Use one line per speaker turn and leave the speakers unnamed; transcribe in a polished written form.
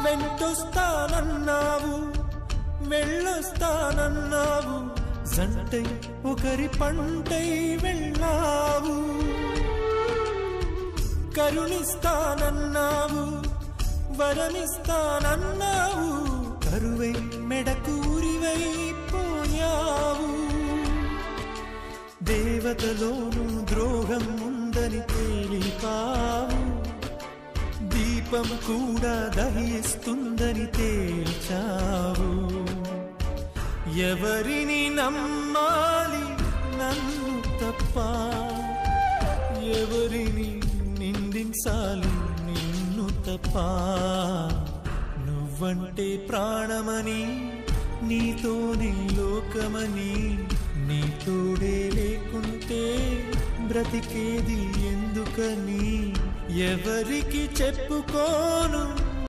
వెంటొస్తానన్నావు వెళ్ళొస్తానన్నావు జంటై ఒకరి పంటై వెళ్ళావు కరుణిస్తానన్నావు వరమిస్తానన్నావు కరువై మెడకూరివై పోయావు దేవతలోను ద్రోహం ఉందని తేలిపావు దీపం కూడా దహిస్తుందని తేల్చావు ఎవరిని నమ్మాలి నన్ను తప్ప ఎవరిని నిందించాలి నిన్ను తప్ప నువ్వంటే ప్రాణమని నీతోనే లోకమని నీ తోడే లేకుంటే బ్రతికేది ఎందుకని ఎవరికి చెప్పుకోను